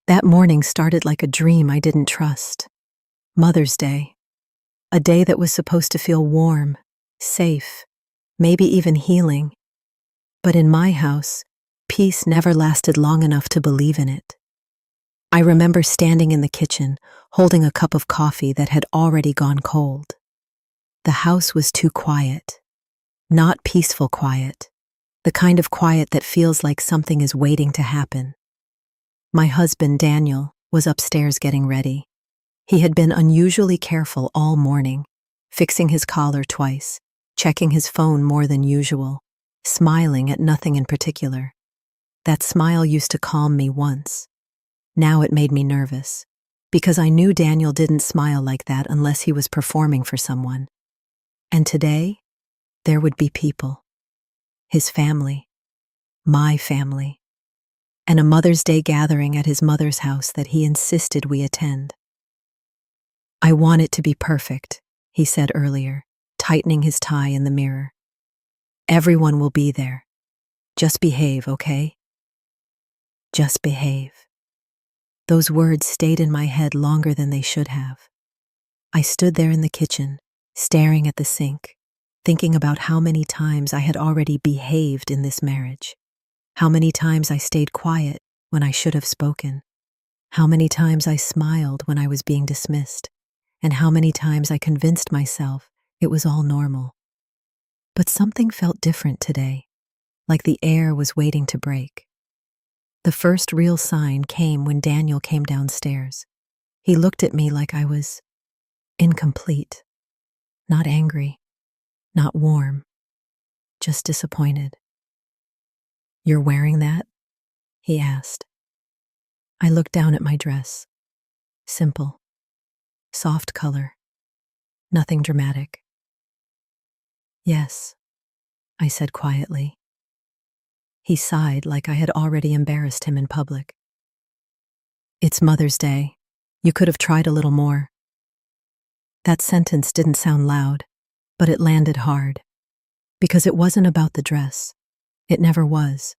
That morning started like a dream I didn't trust. Mother's Day. A day that was supposed to feel warm, safe, maybe even healing. But in my house, peace never lasted long enough to believe in it. I remember standing in the kitchen, holding a cup of coffee that had already gone cold. The house was too quiet. Not peaceful quiet. The kind of quiet that feels like something is waiting to happen. My husband, Daniel, was upstairs getting ready. He had been unusually careful all morning, fixing his collar twice, checking his phone more than usual, smiling at nothing in particular. That smile used to calm me once. Now it made me nervous, because I knew Daniel didn't smile like that unless he was performing for someone. And today, there would be people. His family. My family. And a Mother's Day gathering at his mother's house that he insisted we attend. "I want it to be perfect," he said earlier, tightening his tie in the mirror. "Everyone will be there. Just behave, okay? Just behave." Those words stayed in my head longer than they should have. I stood there in the kitchen, staring at the sink, thinking about how many times I had already behaved in this marriage. How many times I stayed quiet when I should have spoken. How many times I smiled when I was being dismissed. And how many times I convinced myself it was all normal. But something felt different today, like the air was waiting to break. The first real sign came when Daniel came downstairs. He looked at me like I was incomplete, not angry, not warm, just disappointed. "You're wearing that?" he asked. I looked down at my dress. Simple. Soft color. Nothing dramatic. "Yes," I said quietly. He sighed like I had already embarrassed him in public. "It's Mother's Day. You could have tried a little more." That sentence didn't sound loud, but it landed hard. Because it wasn't about the dress. It never was.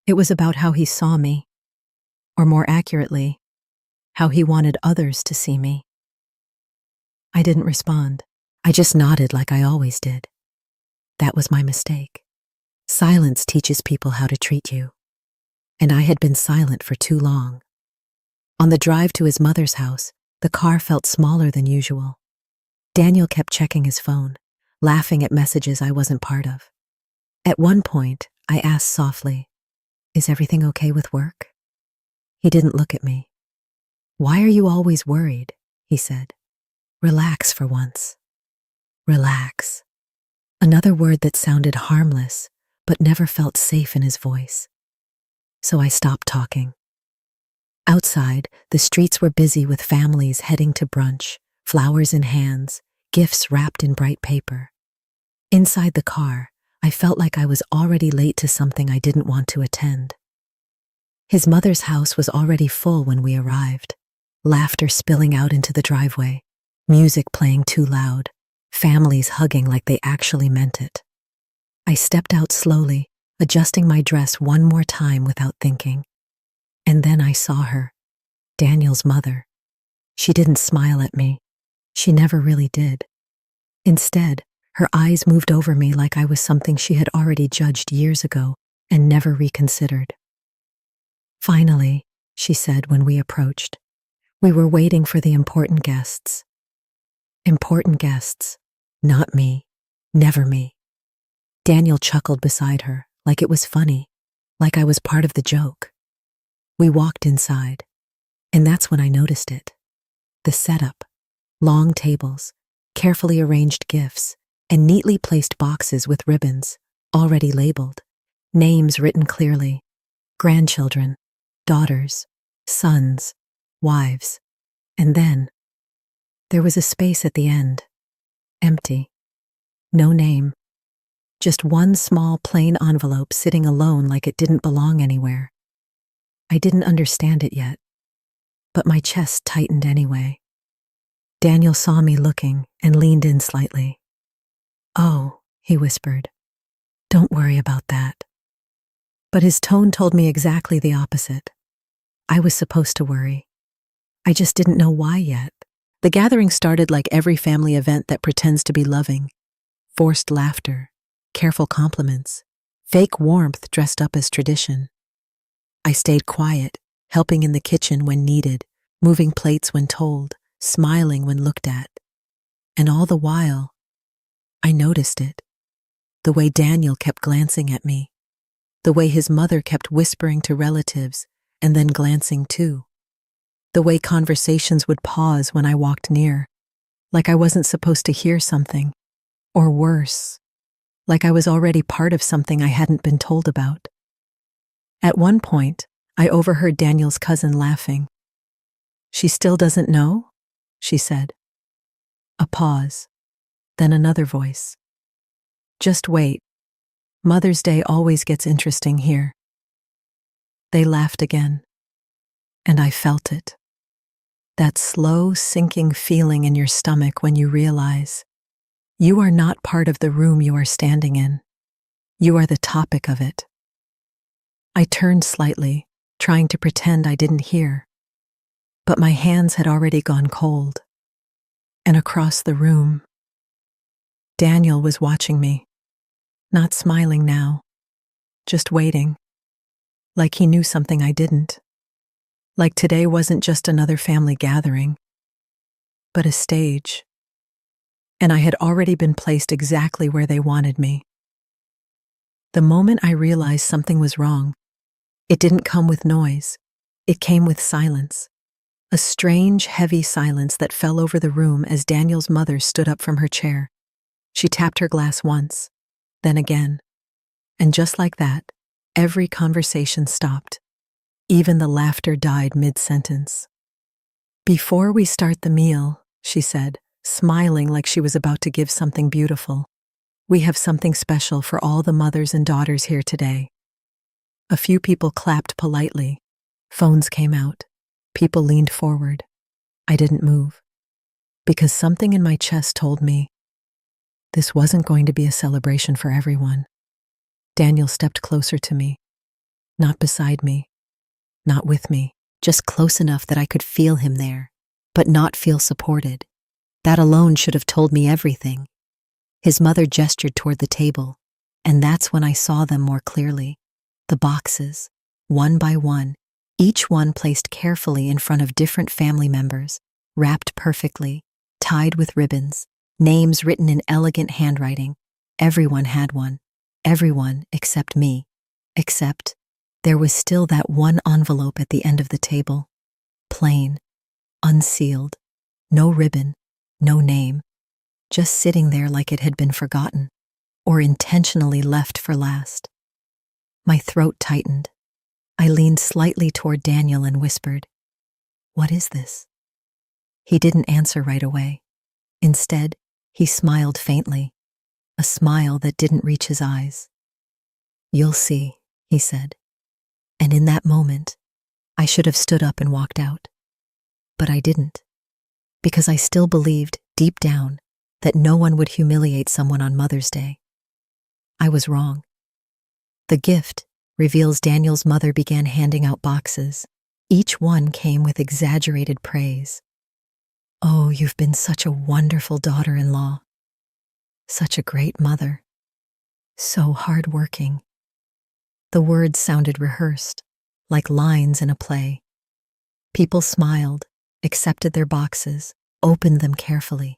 It was about how he saw me. Or more accurately, how he wanted others to see me. I didn't respond. I just nodded like I always did. That was my mistake. Silence teaches people how to treat you. And I had been silent for too long. On the drive to his mother's house, the car felt smaller than usual. Daniel kept checking his phone, laughing at messages I wasn't part of. At one point, I asked softly, "Is everything okay with work?" He didn't look at me. "Why are you always worried?" he said. "Relax for once." Relax. Another word that sounded harmless, but never felt safe in his voice. So I stopped talking. Outside, the streets were busy with families heading to brunch, flowers in hands, gifts wrapped in bright paper. Inside the car, I felt like I was already late to something I didn't want to attend. His mother's house was already full when we arrived, laughter spilling out into the driveway, music playing too loud, families hugging like they actually meant it. I stepped out slowly, adjusting my dress one more time without thinking. And then I saw her, Daniel's mother. She didn't smile at me. She never really did. Instead, her eyes moved over me like I was something she had already judged years ago and never reconsidered. "Finally," she said when we approached. We were waiting for the important guests. Important guests. Not me. Never me. Daniel chuckled beside her, like it was funny, like I was part of the joke. We walked inside, and that's when I noticed it. The setup. Long tables, carefully arranged gifts, and neatly placed boxes with ribbons, already labeled. Names written clearly. Grandchildren, daughters, sons, wives. And then, there was a space at the end. Empty. No name. Just one small plain envelope sitting alone like it didn't belong anywhere. I didn't understand it yet, but my chest tightened anyway. Daniel saw me looking and leaned in slightly. "Oh," he whispered, "don't worry about that." But his tone told me exactly the opposite. I was supposed to worry. I just didn't know why yet. The gathering started like every family event that pretends to be loving. Forced laughter, careful compliments, fake warmth dressed up as tradition. I stayed quiet, helping in the kitchen when needed, moving plates when told, smiling when looked at. And all the while, I noticed it. The way Daniel kept glancing at me. The way his mother kept whispering to relatives and then glancing too. The way conversations would pause when I walked near, like I wasn't supposed to hear something. Or worse, like I was already part of something I hadn't been told about. At one point, I overheard Daniel's cousin laughing. "She still doesn't know?" she said. A pause, then another voice. "Just wait. Mother's Day always gets interesting here." They laughed again, and I felt it. That slow, sinking feeling in your stomach when you realize you are not part of the room you are standing in. You are the topic of it. I turned slightly, trying to pretend I didn't hear. But my hands had already gone cold. And across the room, Daniel was watching me, not smiling now, just waiting, like he knew something I didn't. Like today wasn't just another family gathering, but a stage. And I had already been placed exactly where they wanted me. The moment I realized something was wrong, it didn't come with noise. It came with silence. A strange, heavy silence that fell over the room as Daniel's mother stood up from her chair. She tapped her glass once, then again. And just like that, every conversation stopped. Even the laughter died mid-sentence. "Before we start the meal," she said, smiling like she was about to give something beautiful, "we have something special for all the mothers and daughters here today." A few people clapped politely. Phones came out. People leaned forward. I didn't move, because something in my chest told me this wasn't going to be a celebration for everyone. Daniel stepped closer to me, not beside me, not with me, just close enough that I could feel him there, but not feel supported. That alone should have told me everything. His mother gestured toward the table, and that's when I saw them more clearly. The boxes, one by one, each one placed carefully in front of different family members, wrapped perfectly, tied with ribbons, names written in elegant handwriting. Everyone had one. Everyone except me. Except there was still that one envelope at the end of the table. Plain, unsealed, no ribbon, no name, just sitting there like it had been forgotten, or intentionally left for last. My throat tightened. I leaned slightly toward Daniel and whispered, "What is this?" He didn't answer right away. Instead, he smiled faintly, a smile that didn't reach his eyes. "You'll see," he said. And in that moment, I should have stood up and walked out. But I didn't, because I still believed, deep down, that no one would humiliate someone on Mother's Day. I was wrong. The gift reveals Daniel's mother began handing out boxes. Each one came with exaggerated praise. "Oh, you've been such a wonderful daughter-in-law. Such a great mother. So hardworking." The words sounded rehearsed, like lines in a play. People smiled, accepted their boxes, opened them carefully.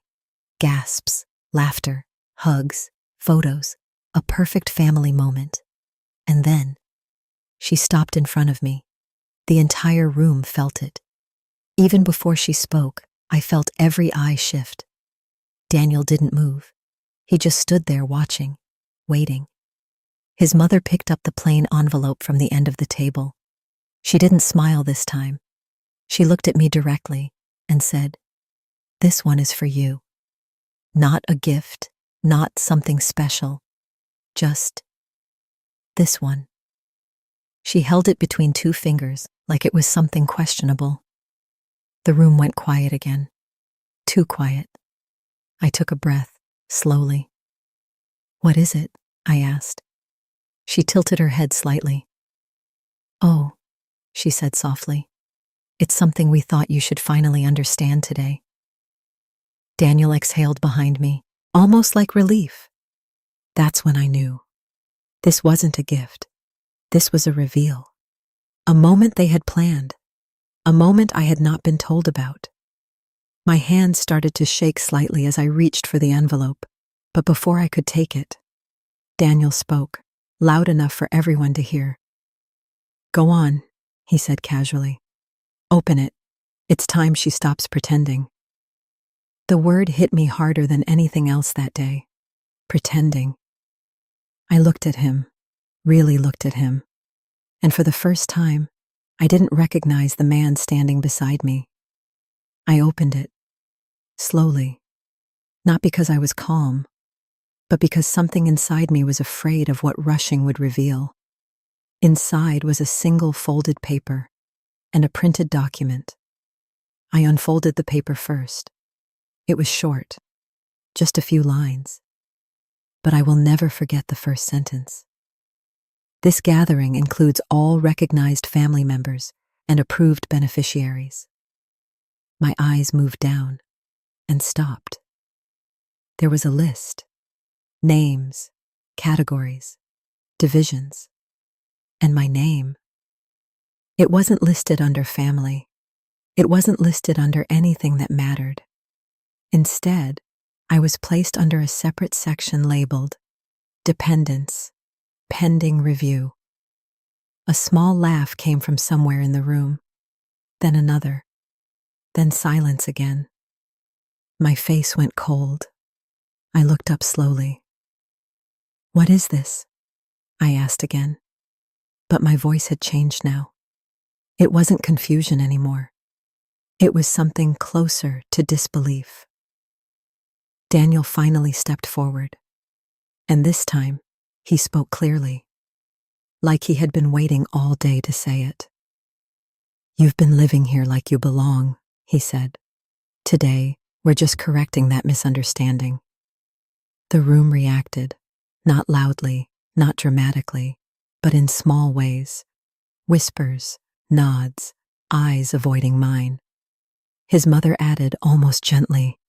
Gasps, laughter, hugs, photos, a perfect family moment. And then, she stopped in front of me. The entire room felt it. Even before she spoke, I felt every eye shift. Daniel didn't move. He just stood there watching, waiting. His mother picked up the plain envelope from the end of the table. She didn't smile this time. She looked at me directly and said, "This one is for you. Not a gift, not something special. Just this one." She held it between two fingers like it was something questionable. The room went quiet again. Too quiet. I took a breath, slowly. "What is it?" I asked. She tilted her head slightly. "Oh," she said softly. It's something we thought you should finally understand today. Daniel exhaled behind me, almost like relief. That's when I knew. This wasn't a gift. This was a reveal. A moment they had planned. A moment I had not been told about. My hand started to shake slightly as I reached for the envelope, but before I could take it, Daniel spoke, loud enough for everyone to hear. "Go on," he said casually. "Open it. It's time she stops pretending." The word hit me harder than anything else that day. Pretending. I looked at him, really looked at him, and for the first time, I didn't recognize the man standing beside me. I opened it, slowly, not because I was calm, but because something inside me was afraid of what rushing would reveal. Inside was a single folded paper and a printed document. I unfolded the paper first. It was short, just a few lines, but I will never forget the first sentence. "This gathering includes all recognized family members and approved beneficiaries." My eyes moved down and stopped. There was a list. Names, categories, divisions, and my name. It wasn't listed under family. It wasn't listed under anything that mattered. Instead, I was placed under a separate section labeled Dependents, Pending Review. A small laugh came from somewhere in the room, then another, then silence again. My face went cold. I looked up slowly. "What is this?" I asked again, but my voice had changed now. It wasn't confusion anymore. It was something closer to disbelief. Daniel finally stepped forward, and this time he spoke clearly, like he had been waiting all day to say it. "You've been living here like you belong," he said. "Today, we're just correcting that misunderstanding." The room reacted, not loudly, not dramatically, but in small ways. Whispers, nods, eyes avoiding mine. His mother added almost gently,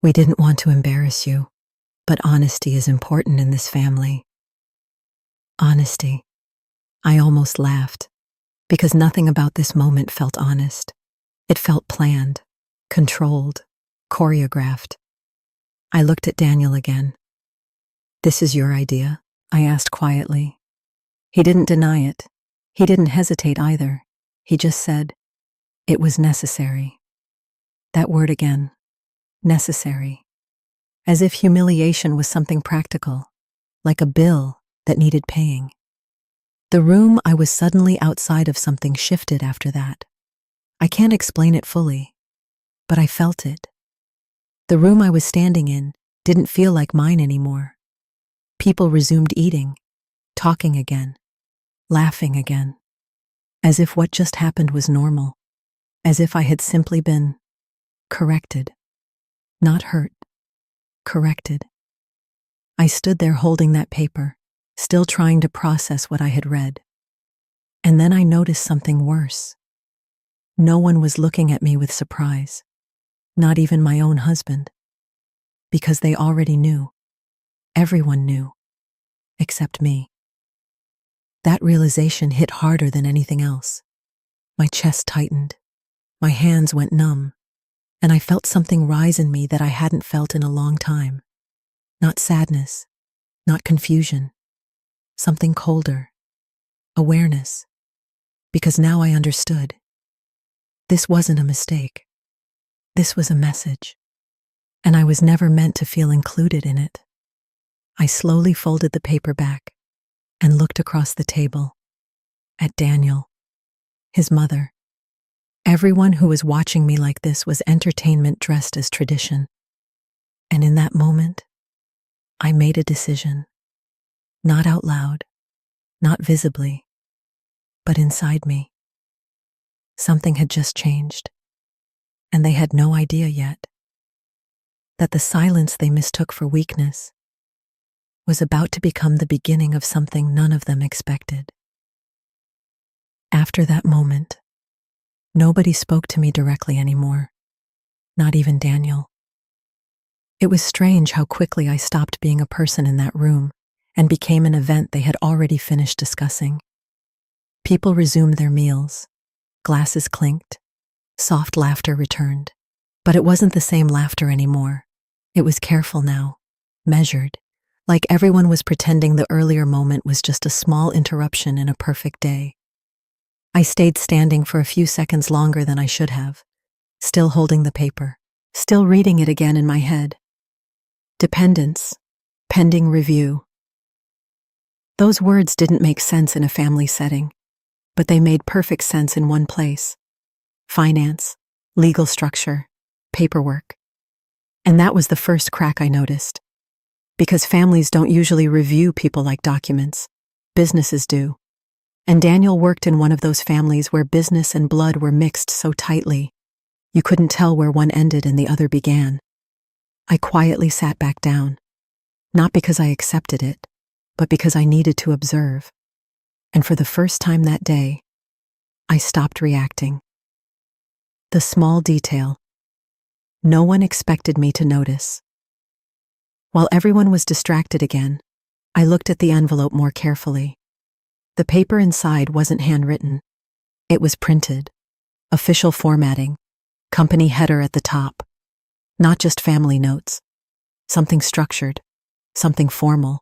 "We didn't want to embarrass you, but honesty is important in this family." Honesty. I almost laughed, because nothing about this moment felt honest. It felt planned, controlled, choreographed. I looked at Daniel again. "This is your idea?" I asked quietly. He didn't deny it. He didn't hesitate either. He just said, "It was necessary." That word again. Necessary. As if humiliation was something practical, like a bill that needed paying. The room I was suddenly outside of something shifted after that. I can't explain it fully, but I felt it. The room I was standing in didn't feel like mine anymore. People resumed eating, talking again, laughing again, as if what just happened was normal, as if I had simply been corrected, not hurt, corrected. I stood there holding that paper, still trying to process what I had read. And then I noticed something worse. No one was looking at me with surprise, not even my own husband, because they already knew. Everyone knew, except me. That realization hit harder than anything else. My chest tightened, my hands went numb, and I felt something rise in me that I hadn't felt in a long time. Not sadness, not confusion, something colder, awareness, because now I understood. This wasn't a mistake. This was a message, and I was never meant to feel included in it. I slowly folded the paper back and looked across the table at Daniel, his mother. Everyone who was watching me like this was entertainment dressed as tradition. And in that moment, I made a decision. Not out loud, not visibly, but inside me. Something had just changed, and they had no idea yet that the silence they mistook for weakness was about to become the beginning of something none of them expected. After that moment, Nobody spoke to me directly anymore, not even Daniel. It was strange how quickly I stopped being a person in that room and became an event they had already finished discussing. People resumed their meals, glasses clinked, soft laughter returned. But it wasn't the same laughter anymore. It was careful now, measured, like everyone was pretending the earlier moment was just a small interruption in a perfect day. I stayed standing for a few seconds longer than I should have, still holding the paper, still reading it again in my head. Dependence, pending review. Those words didn't make sense in a family setting, but they made perfect sense in one place. Finance, legal structure, paperwork. And that was the first crack I noticed. Because families don't usually review people like documents. Businesses do. And Daniel worked in one of those families where business and blood were mixed so tightly, you couldn't tell where one ended and the other began. I quietly sat back down. Not because I accepted it, but because I needed to observe. And for the first time that day, I stopped reacting. The small detail. No one expected me to notice. While everyone was distracted again, I looked at the envelope more carefully. The paper inside wasn't handwritten. It was printed. Official formatting. Company header at the top. Not just family notes. Something structured. Something formal.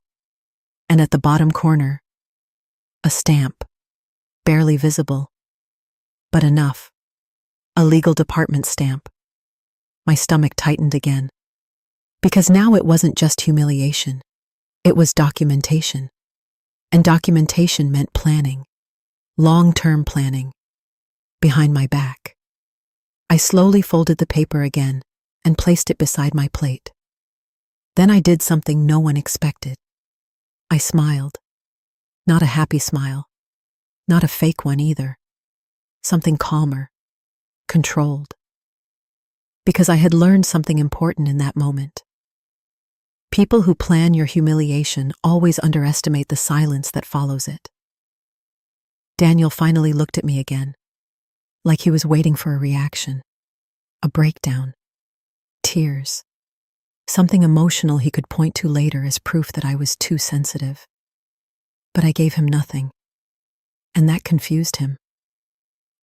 And at the bottom corner, a stamp. Barely visible. But enough. A legal department stamp. My stomach tightened again. Because now it wasn't just humiliation. It was documentation. And documentation meant planning. Long-term planning. Behind my back. I slowly folded the paper again and placed it beside my plate. Then I did something no one expected. I smiled. Not a happy smile. Not a fake one either. Something calmer. Controlled. Because I had learned something important in that moment. People who plan your humiliation always underestimate the silence that follows it. Daniel finally looked at me again, like he was waiting for a reaction, a breakdown, tears, something emotional he could point to later as proof that I was too sensitive. But I gave him nothing, and that confused him.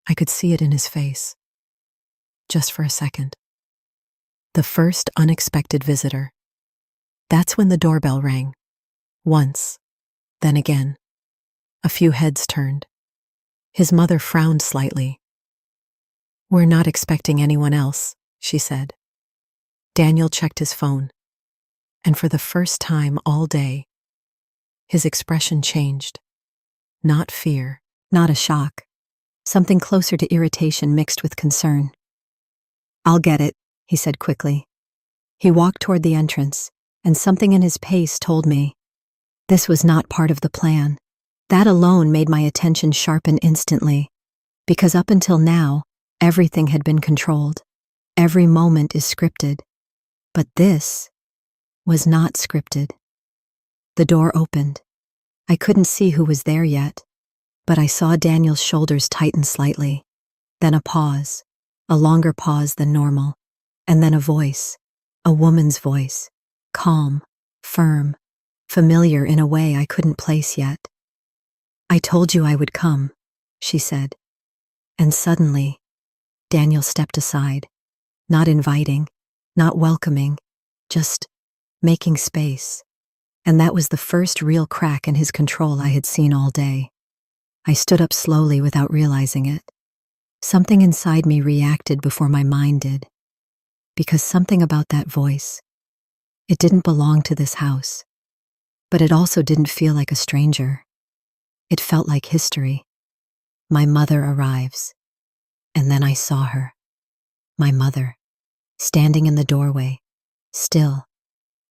I could see it in his face. Just for a second. The first unexpected visitor. That's when the doorbell rang. Once, then again. A few heads turned. His mother frowned slightly. "We're not expecting anyone else," she said. Daniel checked his phone, and for the first time all day, his expression changed. Not fear, not a shock, something closer to irritation mixed with concern. "I'll get it," he said quickly. He walked toward the entrance, and something in his pace told me this was not part of the plan. That alone made my attention sharpen instantly, because up until now, everything had been controlled. Every moment is scripted. But this was not scripted. The door opened. I couldn't see who was there yet, but I saw Daniel's shoulders tighten slightly. Then a pause, a longer pause than normal, and then a voice, a woman's voice, calm, firm, familiar in a way I couldn't place yet. "I told you I would come," she said. And suddenly, Daniel stepped aside, not inviting, not welcoming, just making space. And that was the first real crack in his control I had seen all day. I stood up slowly without realizing it. Something inside me reacted before my mind did. Because something about that voice, it didn't belong to this house. But it also didn't feel like a stranger. It felt like history. My mother arrives. And then I saw her. My mother, standing in the doorway, still,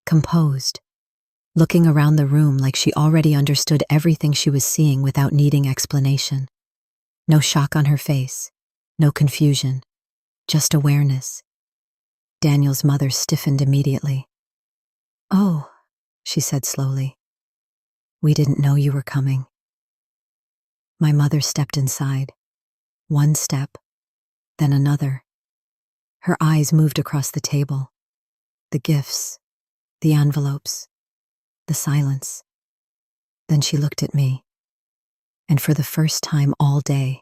composed, looking around the room like she already understood everything she was seeing without needing explanation. No shock on her face, no confusion, just awareness. Daniel's mother stiffened immediately. "Oh," she said slowly. "We didn't know you were coming." My mother stepped inside. One step, then another. Her eyes moved across the table. The gifts, the envelopes, the silence. Then she looked at me, and for the first time all day,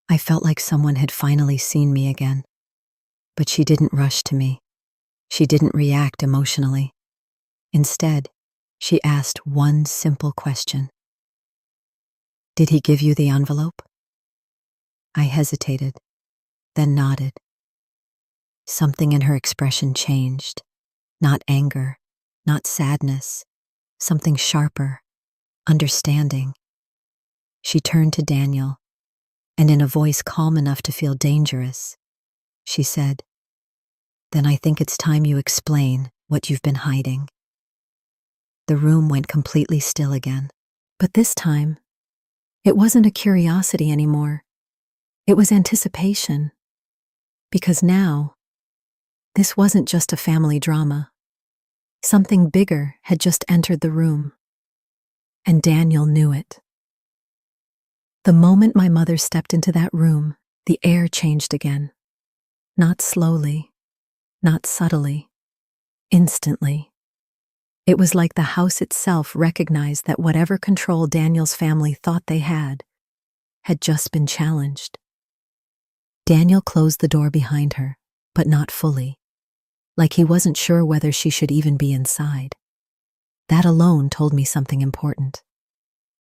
I felt like someone had finally seen me again. But she didn't rush to me. She didn't react emotionally. Instead, she asked one simple question. "Did he give you the envelope?" I hesitated, then nodded. Something in her expression changed. Not anger, not sadness, something sharper, understanding. She turned to Daniel, and in a voice calm enough to feel dangerous, she said, "Then I think it's time you explain what you've been hiding." The room went completely still again. But this time, it wasn't a curiosity anymore. It was anticipation. Because now, this wasn't just a family drama. Something bigger had just entered the room. And Daniel knew it. The moment my mother stepped into that room, the air changed again. Not slowly, not subtly, instantly. It was like the house itself recognized that whatever control Daniel's family thought they had just been challenged. Daniel closed the door behind her, but not fully, like he wasn't sure whether she should even be inside. That alone told me something important.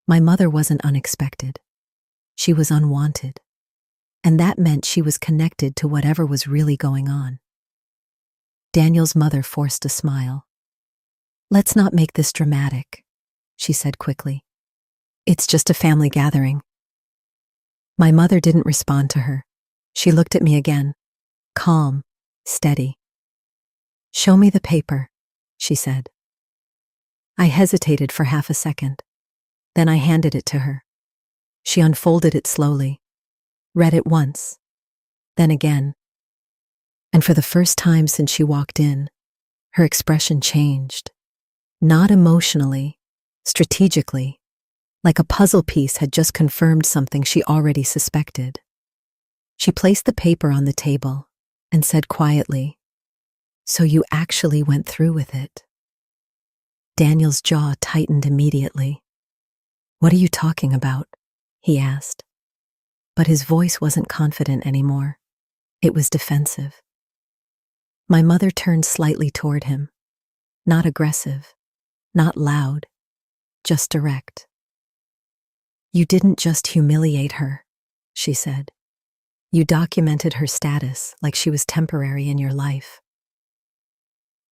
My mother wasn't unexpected. She was unwanted. And that meant she was connected to whatever was really going on. Daniel's mother forced a smile. "Let's not make this dramatic," she said quickly. "It's just a family gathering." My mother didn't respond to her. She looked at me again, calm, steady. "Show me the paper," she said. I hesitated for half a second. Then I handed it to her. She unfolded it slowly, read it once, then again. And for the first time since she walked in, her expression changed. Not emotionally, strategically, like a puzzle piece had just confirmed something she already suspected. She placed the paper on the table and said quietly, "So you actually went through with it?" Daniel's jaw tightened immediately. "What are you talking about?" he asked. But his voice wasn't confident anymore. It was defensive. My mother turned slightly toward him. Not aggressive, not loud, just direct. "You didn't just humiliate her," she said. "You documented her status like she was temporary in your life."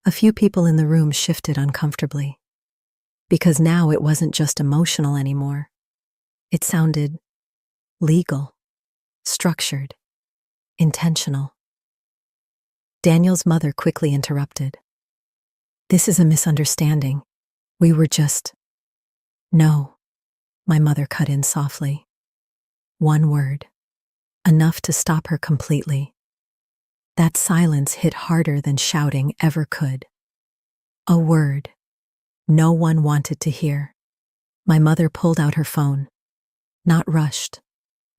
A few people in the room shifted uncomfortably. Because now it wasn't just emotional anymore. It sounded legal, structured, intentional. Daniel's mother quickly interrupted. "This is a misunderstanding. We were just—" "No," my mother cut in softly. One word, enough to stop her completely. That silence hit harder than shouting ever could. A word no one wanted to hear. My mother pulled out her phone. Not rushed,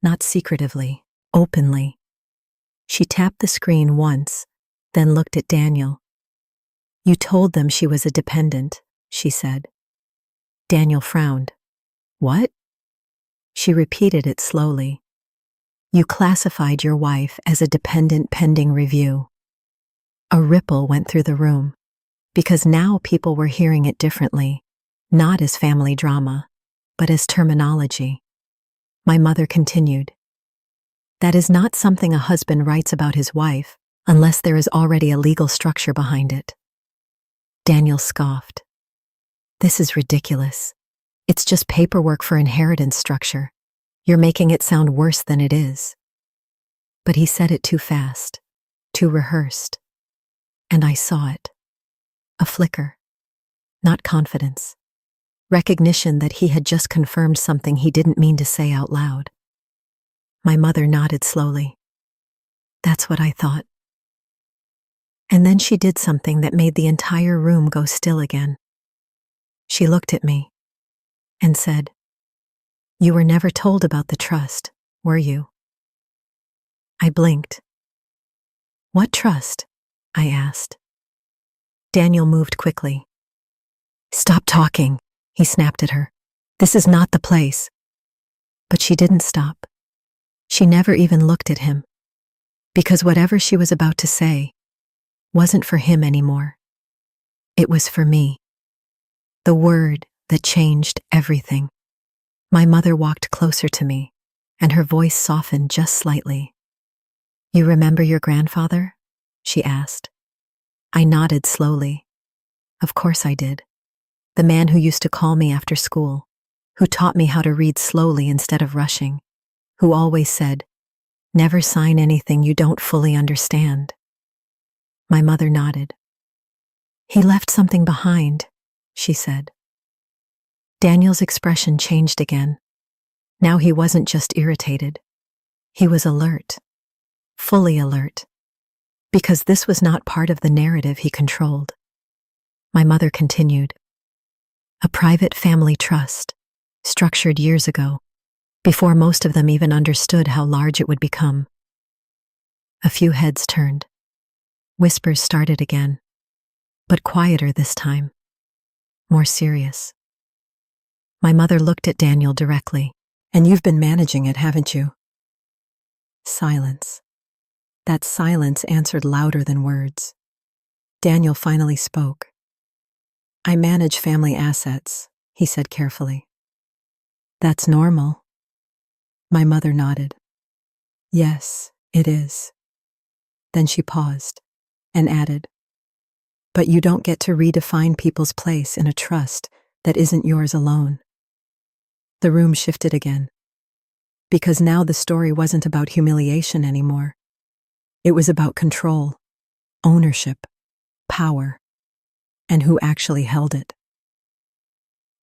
not secretively, openly. She tapped the screen once, then looked at Daniel. "You told them she was a dependent," she said. Daniel frowned. "What?" She repeated it slowly. "You classified your wife as a dependent pending review." A ripple went through the room, because now people were hearing it differently, not as family drama, but as terminology. My mother continued, "That is not something a husband writes about his wife unless there is already a legal structure behind it." Daniel scoffed. "This is ridiculous. It's just paperwork for inheritance structure. You're making it sound worse than it is." But he said it too fast, too rehearsed. And I saw it. A flicker. Not confidence. Recognition that he had just confirmed something he didn't mean to say out loud. My mother nodded slowly. "That's what I thought." And then she did something that made the entire room go still again. She looked at me and said, "You were never told about the trust, were you?" I blinked. What trust? I asked. Daniel moved quickly. Stop talking, he snapped at her. This is not the place. But she didn't stop. She never even looked at him. Because whatever she was about to say wasn't for him anymore. It was for me. The word that changed everything. My mother walked closer to me, and her voice softened just slightly. You remember your grandfather? She asked. I nodded slowly. Of course I did. The man who used to call me after school, who taught me how to read slowly instead of rushing, who always said, never sign anything you don't fully understand. My mother nodded. He left something behind, she said. Daniel's expression changed again. Now he wasn't just irritated. He was alert. Fully alert. Because this was not part of the narrative he controlled. My mother continued. A private family trust, structured years ago, before most of them even understood how large it would become. A few heads turned. Whispers started again, but quieter this time, more serious. My mother looked at Daniel directly. And you've been managing it, haven't you? Silence. That silence answered louder than words. Daniel finally spoke. I manage family assets, he said carefully. That's normal. My mother nodded. Yes, it is. Then she paused and added, but you don't get to redefine people's place in a trust that isn't yours alone. The room shifted again. Because now the story wasn't about humiliation anymore. It was about control, ownership, power, and who actually held it.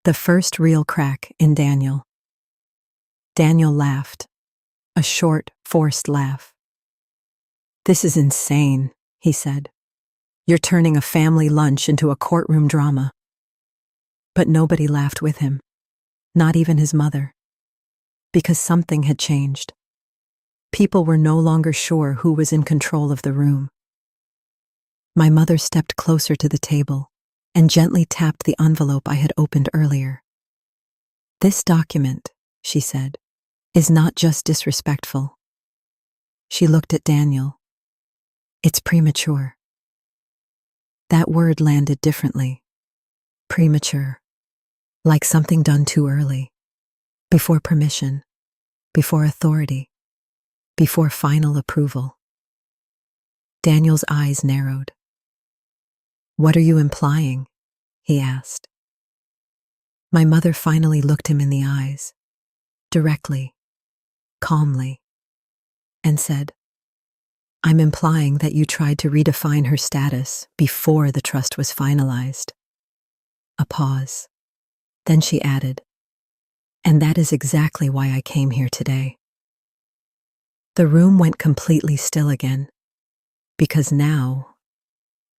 The first real crack in Daniel. Daniel laughed, a short, forced laugh. This is insane, he said. You're turning a family lunch into a courtroom drama. But nobody laughed with him, not even his mother. Because something had changed. People were no longer sure who was in control of the room. My mother stepped closer to the table and gently tapped the envelope I had opened earlier. This document, she said, is not just disrespectful. She looked at Daniel. It's premature. That word landed differently. Premature. Like something done too early. Before permission, before authority, before final approval. Daniel's eyes narrowed. What are you implying? He asked. My mother finally looked him in the eyes, directly, calmly, and said, I'm implying that you tried to redefine her status before the trust was finalized. A pause. Then she added, and that is exactly why I came here today. The room went completely still again, because now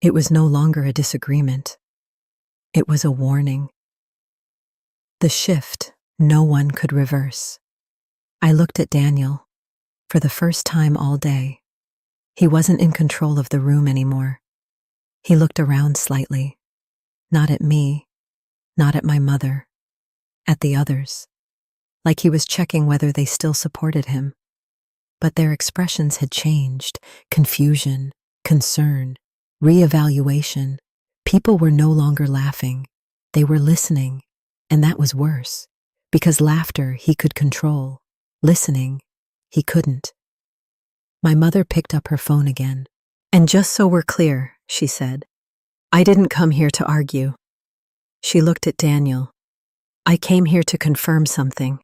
it was no longer a disagreement. It was a warning. The shift no one could reverse. I looked at Daniel. For the first time all day, he wasn't in control of the room anymore. He looked around slightly, not at me, not at my mother, at the others. Like he was checking whether they still supported him. But their expressions had changed. Confusion, concern, reevaluation. People were no longer laughing. They were listening, and that was worse. Because laughter he could control. Listening, he couldn't. My mother picked up her phone again. And just so we're clear, she said, I didn't come here to argue. She looked at Daniel. I came here to confirm something.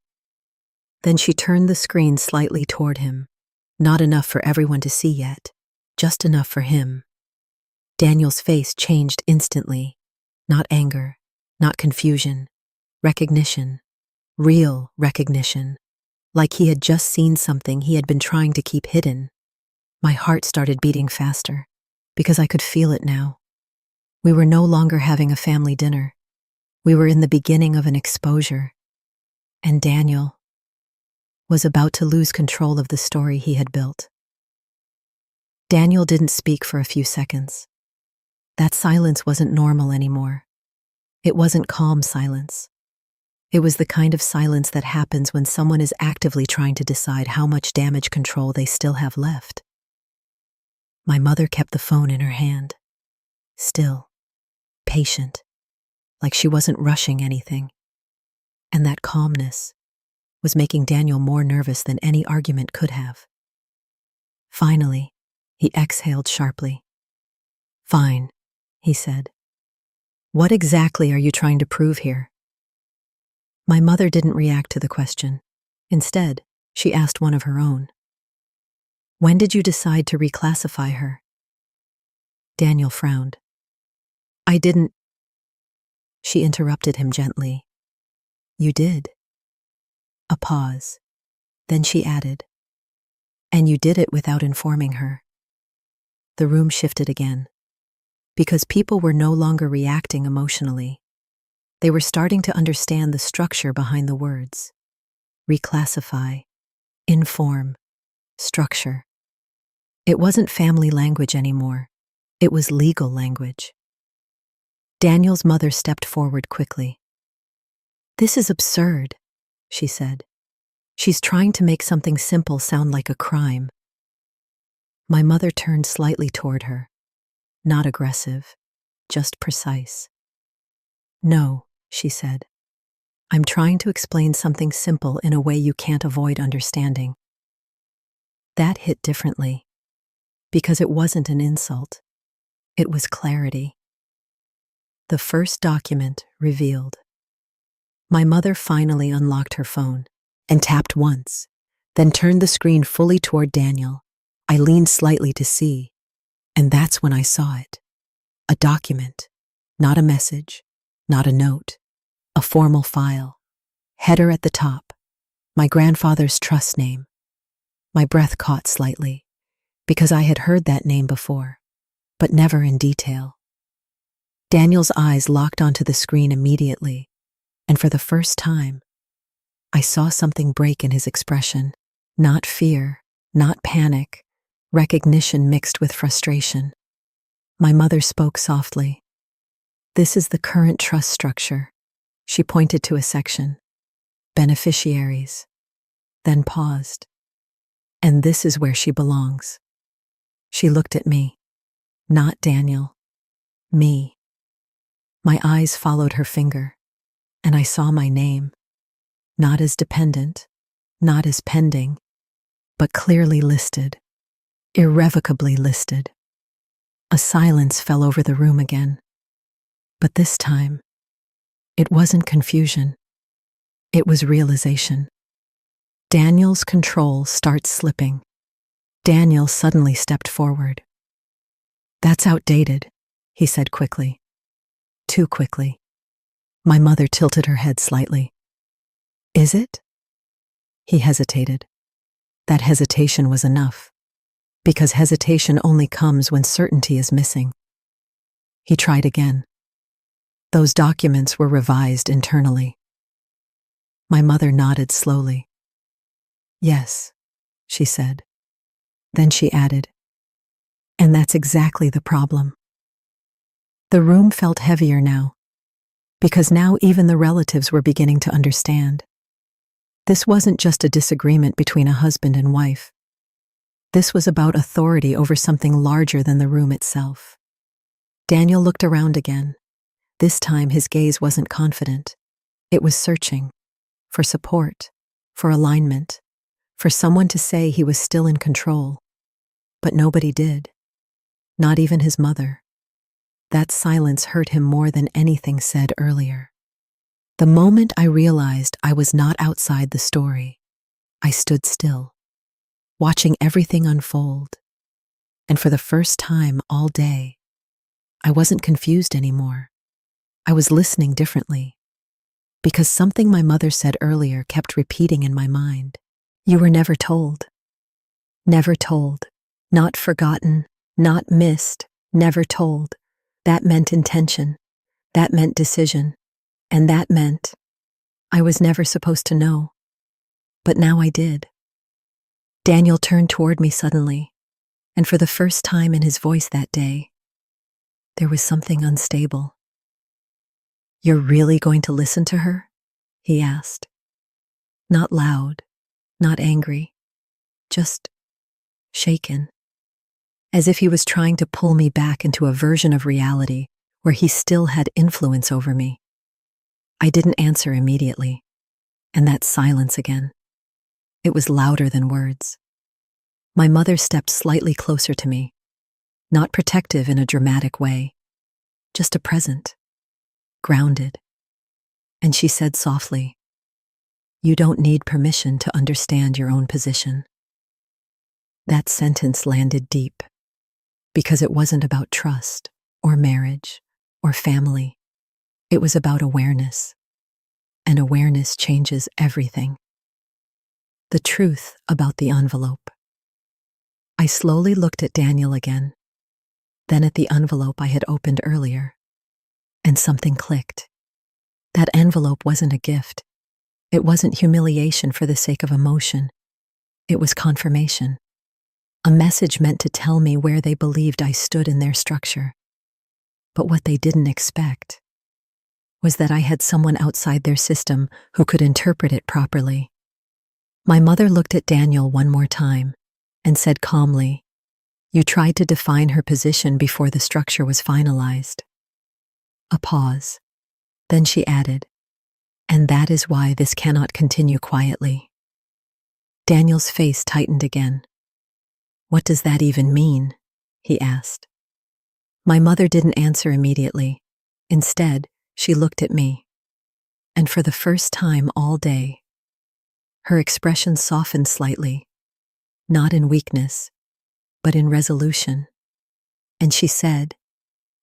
Then she turned the screen slightly toward him. Not enough for everyone to see yet, just enough for him. Daniel's face changed instantly. Not anger, not confusion. Recognition. Real recognition. Like he had just seen something he had been trying to keep hidden. My heart started beating faster, because I could feel it now. We were no longer having a family dinner. We were in the beginning of an exposure. And Daniel was about to lose control of the story he had built. Daniel didn't speak for a few seconds. That silence wasn't normal anymore. It wasn't calm silence. It was the kind of silence that happens when someone is actively trying to decide how much damage control they still have left. My mother kept the phone in her hand, still, patient, like she wasn't rushing anything. And that calmness was making Daniel more nervous than any argument could have. Finally, he exhaled sharply. "Fine," he said. "What exactly are you trying to prove here?" My mother didn't react to the question. Instead, she asked one of her own. "When did you decide to reclassify her?" Daniel frowned. "I didn't." She interrupted him gently. "You did." A pause. Then she added, "And you did it without informing her." The room shifted again, because people were no longer reacting emotionally. They were starting to understand the structure behind the words. Reclassify, inform, structure. It wasn't family language anymore. It was legal language. Daniel's mother stepped forward quickly. "This is absurd," she said. "She's trying to make something simple sound like a crime." My mother turned slightly toward her, not aggressive, just precise. "No," she said. "I'm trying to explain something simple in a way you can't avoid understanding." That hit differently, because it wasn't an insult. It was clarity. The first document revealed. My mother finally unlocked her phone and tapped once, then turned the screen fully toward Daniel. I leaned slightly to see, and that's when I saw it. A document, not a message, not a note, a formal file. Header at the top, my grandfather's trust name. My breath caught slightly, because I had heard that name before, but never in detail. Daniel's eyes locked onto the screen immediately, and for the first time, I saw something break in his expression. Not fear, not panic, recognition mixed with frustration. My mother spoke softly. "This is the current trust structure." She pointed to a section. "Beneficiaries," then paused. "And this is where she belongs." She looked at me. Not Daniel. Me. My eyes followed her finger, and I saw my name. Not as dependent, not as pending, but clearly listed. Irrevocably listed. A silence fell over the room again. But this time, it wasn't confusion. It was realization. Daniel's control starts slipping. Daniel suddenly stepped forward. "That's outdated," he said quickly. Too quickly. My mother tilted her head slightly. "Is it?" He hesitated. That hesitation was enough, because hesitation only comes when certainty is missing. He tried again. "Those documents were revised internally." My mother nodded slowly. "Yes," she said. Then she added, "And that's exactly the problem." The room felt heavier now, because now even the relatives were beginning to understand. This wasn't just a disagreement between a husband and wife. This was about authority over something larger than the room itself. Daniel looked around again. This time his gaze wasn't confident. It was searching for support, for alignment, for someone to say he was still in control. But nobody did. Not even his mother. That silence hurt him more than anything said earlier. The moment I realized I was not outside the story, I stood still, watching everything unfold. And for the first time all day, I wasn't confused anymore. I was listening differently, because something my mother said earlier kept repeating in my mind. "You were never told." Never told. Not forgotten, not missed, never told. That meant intention. That meant decision. And that meant I was never supposed to know. But now I did. Daniel turned toward me suddenly, And for the first time in his voice that day, there was something unstable. "You're really going to listen to her?" he asked. Not loud, not angry, just shaken, as if he was trying to pull me back into a version of reality where he still had influence over me. I didn't answer immediately, and that silence again. It was louder than words. My mother stepped slightly closer to me, not protective in a dramatic way, just a present, grounded. And she said softly, "You don't need permission to understand your own position." That sentence landed deep, because it wasn't about trust or marriage or family. It was about awareness, and awareness changes everything. The truth about the envelope. I slowly looked at Daniel again, then at the envelope I had opened earlier, and something clicked. That envelope wasn't a gift. It wasn't humiliation for the sake of emotion. It was confirmation. A message meant to tell me where they believed I stood in their structure. But what they didn't expect was that I had someone outside their system who could interpret it properly. My mother looked at Daniel one more time and said calmly, "You tried to define her position before the structure was finalized." A pause. Then she added, "And that is why this cannot continue quietly." Daniel's face tightened again. "What does that even mean?" he asked. My mother didn't answer immediately. Instead, she looked at me. And for the first time all day, her expression softened slightly, not in weakness, but in resolution. And she said,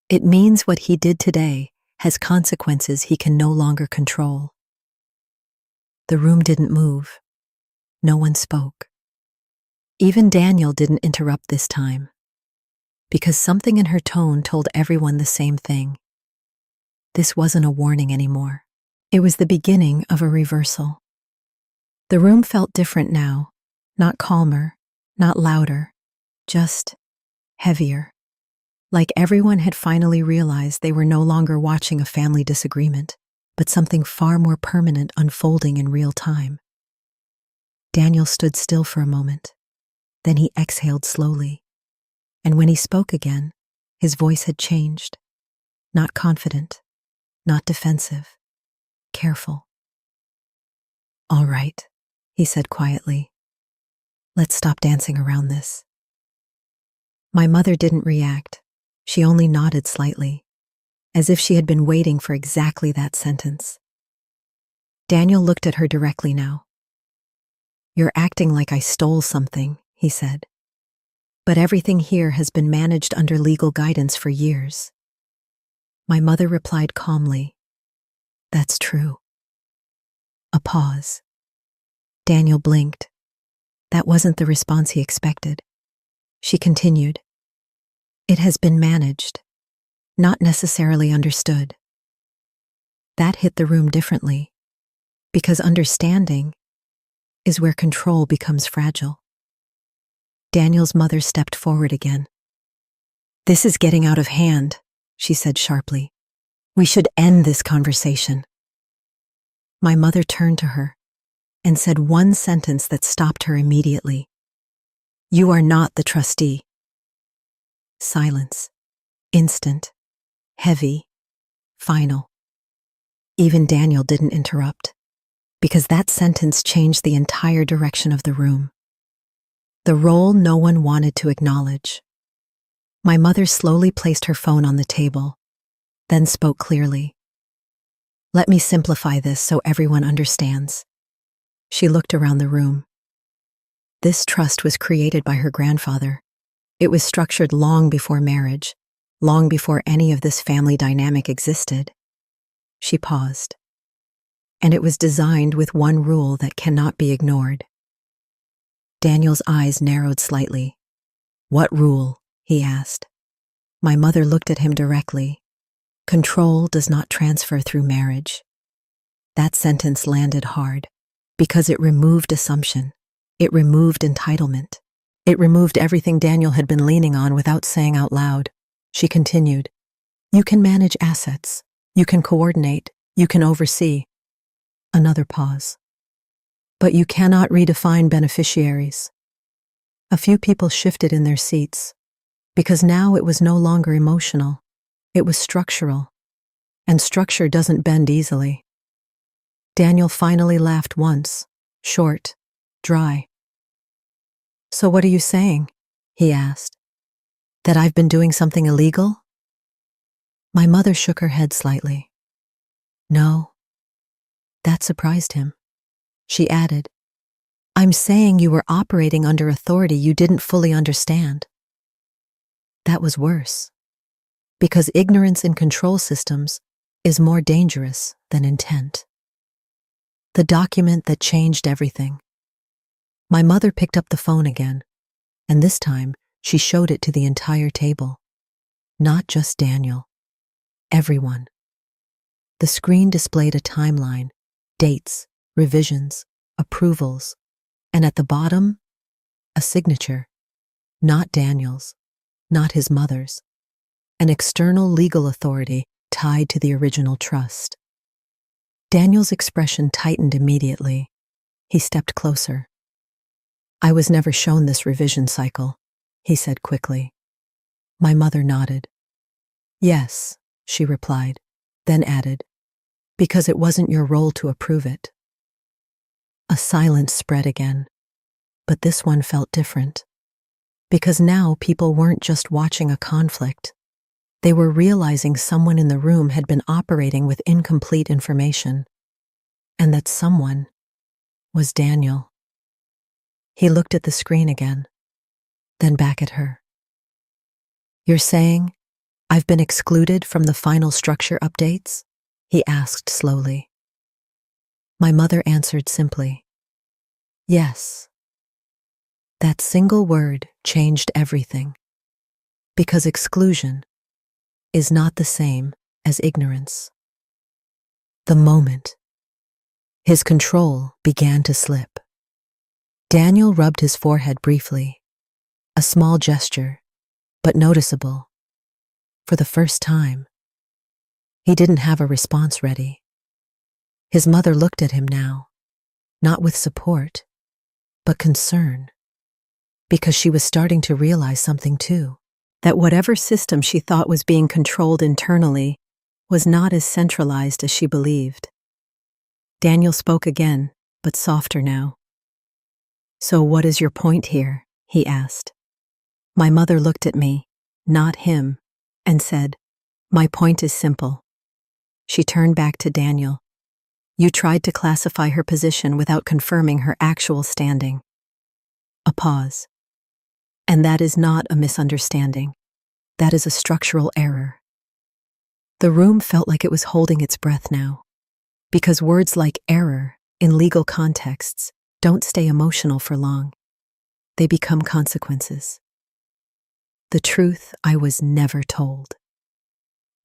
"It means what he did today has consequences he can no longer control." The room didn't move. No one spoke. Even Daniel didn't interrupt this time, because something in her tone told everyone the same thing. This wasn't a warning anymore. It was the beginning of a reversal. The room felt different now, not calmer, not louder, just heavier. Like everyone had finally realized they were no longer watching a family disagreement, but something far more permanent unfolding in real time. Daniel stood still for a moment. Then he exhaled slowly. And when he spoke again, his voice had changed. Not confident, not defensive, careful. "All right," he said quietly. "Let's stop dancing around this." My mother didn't react. She only nodded slightly, as if she had been waiting for exactly that sentence. Daniel looked at her directly now. "You're acting like I stole something," he said. "But everything here has been managed under legal guidance for years." My mother replied calmly, "That's true." A pause. Daniel blinked. That wasn't the response he expected. She continued, "It has been managed, not necessarily understood." That hit the room differently, because understanding is where control becomes fragile. Daniel's mother stepped forward again. "This is getting out of hand," she said sharply. "We should end this conversation." My mother turned to her and said one sentence that stopped her immediately. "You are not the trustee." Silence. Instant. Heavy. Final. Even Daniel didn't interrupt, because that sentence changed the entire direction of the room. The role no one wanted to acknowledge. My mother slowly placed her phone on the table, then spoke clearly. "Let me simplify this so everyone understands." She looked around the room. This trust was created by her grandfather. It was structured long before marriage, long before any of this family dynamic existed. She paused. And it was designed with one rule that cannot be ignored. Daniel's eyes narrowed slightly. "What rule?" he asked. My mother looked at him directly. "Control does not transfer through marriage." That sentence landed hard, because it removed assumption. It removed entitlement. It removed everything Daniel had been leaning on without saying out loud. She continued, "You can manage assets. You can coordinate. You can oversee." Another pause. "But you cannot redefine beneficiaries." A few people shifted in their seats, because now it was no longer emotional. It was structural, and structure doesn't bend easily. Daniel finally laughed once, short, dry. "So what are you saying?" he asked. "That I've been doing something illegal?" My mother shook her head slightly. "No." That surprised him. She added, "I'm saying you were operating under authority you didn't fully understand." That was worse, because ignorance in control systems is more dangerous than intent. The document that changed everything. My mother picked up the phone again, and this time she showed it to the entire table. Not just Daniel. Everyone. The screen displayed a timeline, dates, revisions, approvals, and at the bottom, a signature. Not Daniel's, not his mother's. An external legal authority tied to the original trust. Daniel's expression tightened immediately. He stepped closer. "I was never shown this revision cycle," he said quickly. My mother nodded. "Yes," she replied, then added, "because it wasn't your role to approve it." A silence spread again, but this one felt different, because now people weren't just watching a conflict. They were realizing someone in the room had been operating with incomplete information, and that someone was Daniel. He looked at the screen again, then back at her. "You're saying I've been excluded from the final structure updates?" he asked slowly. My mother answered simply, "Yes." That single word changed everything, because exclusion is not the same as ignorance. The moment his control began to slip, Daniel rubbed his forehead briefly, a small gesture, but noticeable. For the first time, he didn't have a response ready. His mother looked at him now, not with support, but concern, because she was starting to realize something too, that whatever system she thought was being controlled internally was not as centralized as she believed. Daniel spoke again, but softer now. "So what is your point here?" he asked. My mother looked at me, not him, and said, "My point is simple." She turned back to Daniel. "You tried to classify her position without confirming her actual standing." A pause. "And that is not a misunderstanding. That is a structural error." The room felt like it was holding its breath now, because words like error in legal contexts don't stay emotional for long. They become consequences. The truth I was never told.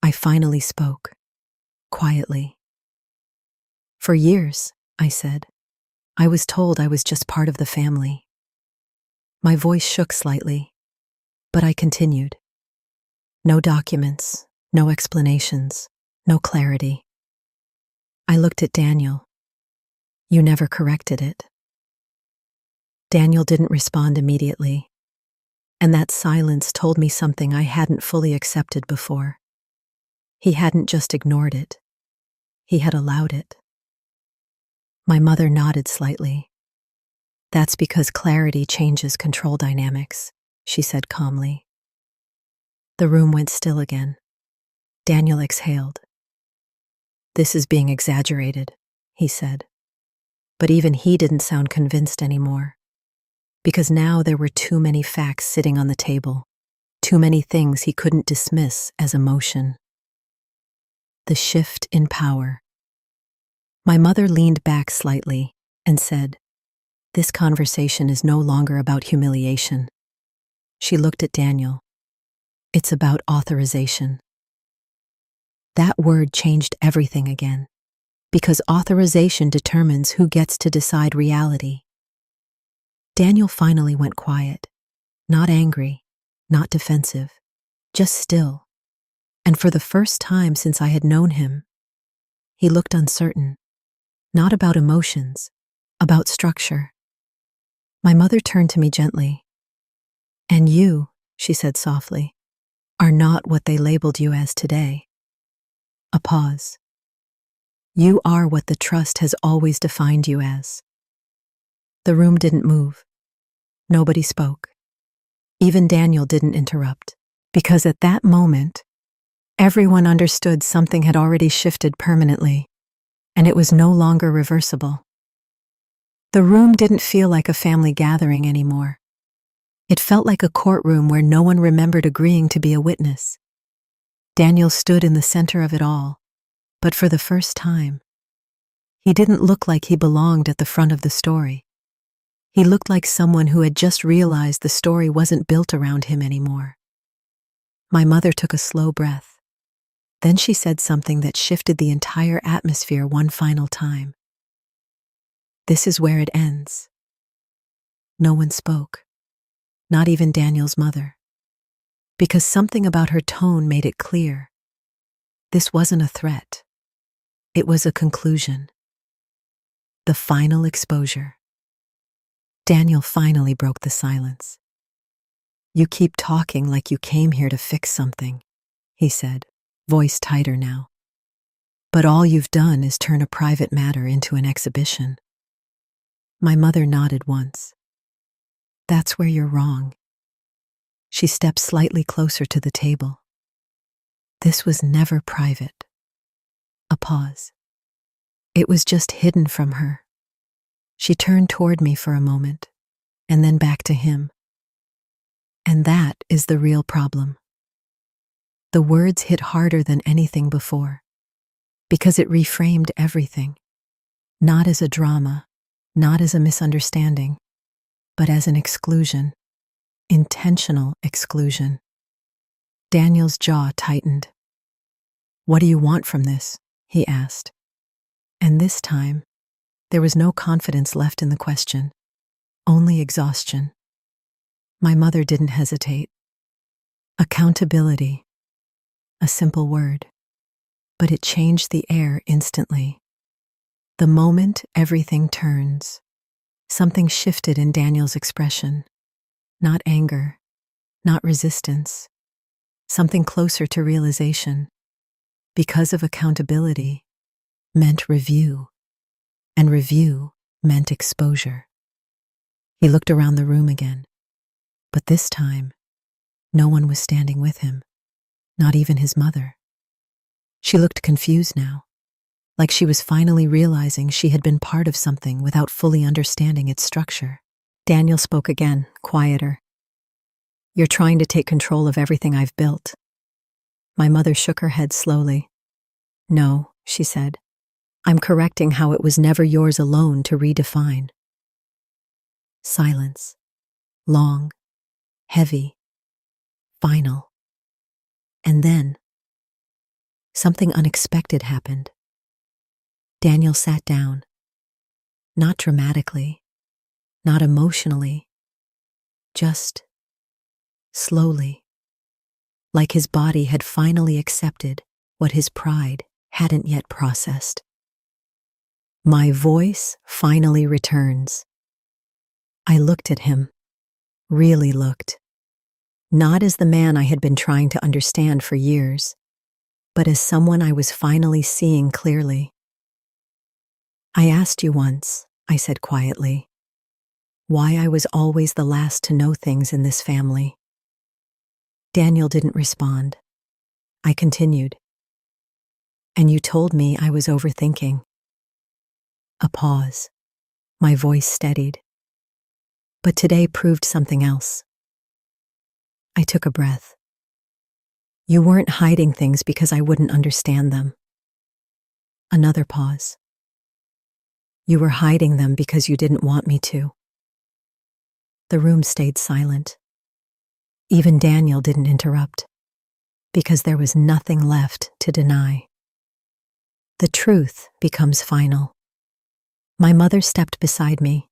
I finally spoke, quietly. "For years," I said, "I was told I was just part of the family." My voice shook slightly, but I continued. No documents, no explanations, no clarity. I looked at Daniel. "You never corrected it." Daniel didn't respond immediately, and that silence told me something I hadn't fully accepted before. He hadn't just ignored it. He had allowed it. My mother nodded slightly. "That's because clarity changes control dynamics," she said calmly. The room went still again. Daniel exhaled. "This is being exaggerated," he said. But even he didn't sound convinced anymore, because now there were too many facts sitting on the table, too many things he couldn't dismiss as emotion. The shift in power. My mother leaned back slightly and said, "This conversation is no longer about humiliation." She looked at Daniel. "It's about authorization." That word changed everything again, because authorization determines who gets to decide reality. Daniel finally went quiet, Not angry, not defensive, just still. And for the first time since I had known him, he looked uncertain, not about emotions, about structure. My mother turned to me gently. "And you," she said softly, "are not what they labeled you as today." A pause. "You are what the trust has always defined you as." The room didn't move. Nobody spoke. Even Daniel didn't interrupt, because at that moment, everyone understood something had already shifted permanently, and it was no longer reversible. The room didn't feel like a family gathering anymore. It felt like a courtroom where no one remembered agreeing to be a witness. Daniel stood in the center of it all, but for the first time, he didn't look like he belonged at the front of the story. He looked like someone who had just realized the story wasn't built around him anymore. My mother took a slow breath. Then she said something that shifted the entire atmosphere one final time. "This is where it ends." No one spoke, not even Daniel's mother, because something about her tone made it clear. This wasn't a threat. It was a conclusion. The final exposure. Daniel finally broke the silence. "You keep talking like you came here to fix something," he said, voice tighter now. "But all you've done is turn a private matter into an exhibition." My mother nodded once. "That's where you're wrong." She stepped slightly closer to the table. "This was never private." A pause. It was just hidden from her. She turned toward me for a moment, and then back to him. "And that is the real problem." The words hit harder than anything before, because it reframed everything, not as a drama, not as a misunderstanding, but as an exclusion, intentional exclusion. Daniel's jaw tightened. "What do you want from this?" he asked. And this time, there was no confidence left in the question, only exhaustion. My mother didn't hesitate. "Accountability." A simple word, but it changed the air instantly. The moment everything turns, something shifted in Daniel's expression. Not anger, not resistance, something closer to realization. Because of accountability meant review, and review meant exposure. He looked around the room again, but this time, no one was standing with him, not even his mother. She looked confused now, like she was finally realizing she had been part of something without fully understanding its structure. Daniel spoke again, quieter. "You're trying to take control of everything I've built." My mother shook her head slowly. "No," she said. "I'm correcting how it was never yours alone to redefine." Silence. Long, heavy, final. And then, something unexpected happened. Daniel sat down. Not dramatically, not emotionally, just slowly, like his body had finally accepted what his pride hadn't yet processed. "My voice finally returns." I looked at him, really looked, not as the man I had been trying to understand for years, but as someone I was finally seeing clearly. "I asked you once," I said quietly, "why I was always the last to know things in this family." Daniel didn't respond. I continued. "And you told me I was overthinking." A pause. My voice steadied. But today proved something else. I took a breath. "You weren't hiding things because I wouldn't understand them." Another pause. "You were hiding them because you didn't want me to." The room stayed silent. Even Daniel didn't interrupt, because there was nothing left to deny. The truth becomes final. My mother stepped beside me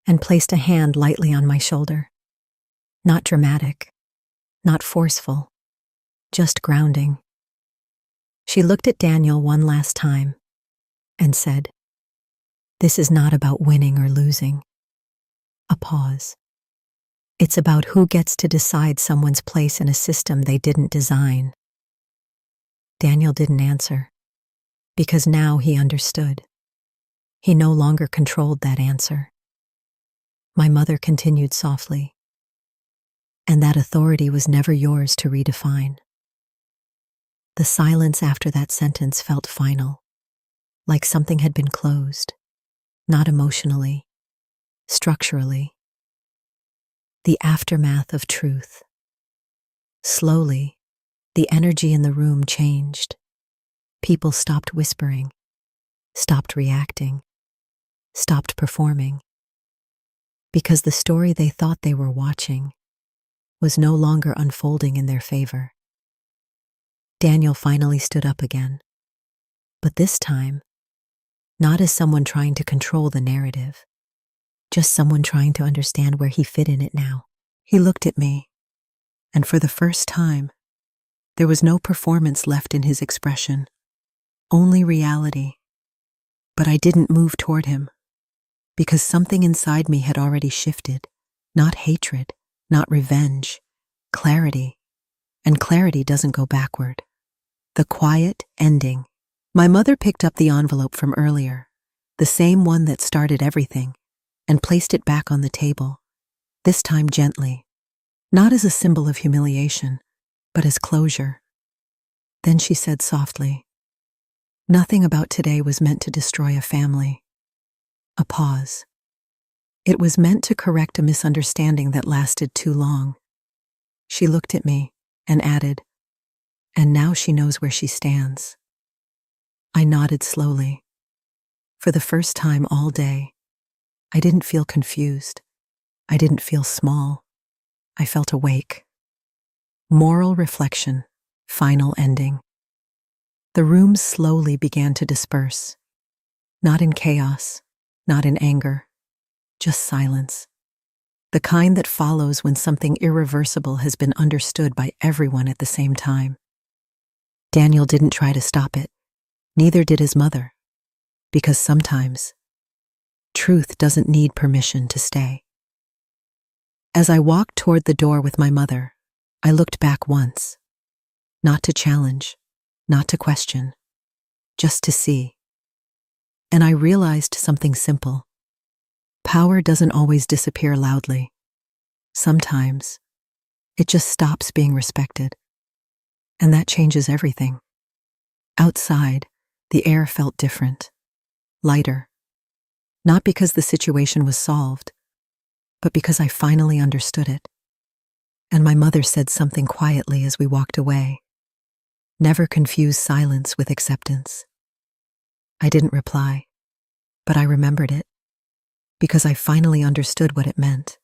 and placed a hand lightly on my shoulder. Not dramatic, not forceful, just grounding. She looked at Daniel one last time and said, "This is not about winning or losing." A pause. It's about who gets to decide someone's place in a system they didn't design. Daniel didn't answer, because now he understood. He no longer controlled that answer. My mother continued softly, "And that authority was never yours to redefine." The silence after that sentence felt final, like something had been closed, not emotionally, structurally. The aftermath of truth. Slowly, the energy in the room changed. People stopped whispering, stopped reacting, stopped performing, because the story they thought they were watching was no longer unfolding in their favor. Daniel finally stood up again, but this time, not as someone trying to control the narrative, just someone trying to understand where he fit in it now. He looked at me, and for the first time, there was no performance left in his expression, only reality. But I didn't move toward him, because something inside me had already shifted. Not hatred, not revenge, clarity. And clarity doesn't go backward. The quiet ending. My mother picked up the envelope from earlier, the same one that started everything, and placed it back on the table, this time gently, not as a symbol of humiliation, but as closure. Then she said softly, "Nothing about today was meant to destroy a family." A pause. It was meant to correct a misunderstanding that lasted too long. She looked at me and added, "And now she knows where she stands." I nodded slowly. For the first time all day, I didn't feel confused. I didn't feel small. I felt awake. Moral reflection. Final ending. The room slowly began to disperse. Not in chaos, not in anger, just silence. The kind that follows when something irreversible has been understood by everyone at the same time. Daniel didn't try to stop it. Neither did his mother. Because sometimes, truth doesn't need permission to stay. As I walked toward the door with my mother, I looked back once. Not to challenge, not to question, just to see. And I realized something simple. Power doesn't always disappear loudly. Sometimes, it just stops being respected. And that changes everything. Outside, the air felt different, lighter. Not because the situation was solved, but because I finally understood it. And my mother said something quietly as we walked away. Never confuse silence with acceptance. I didn't reply, but I remembered it, because I finally understood what it meant.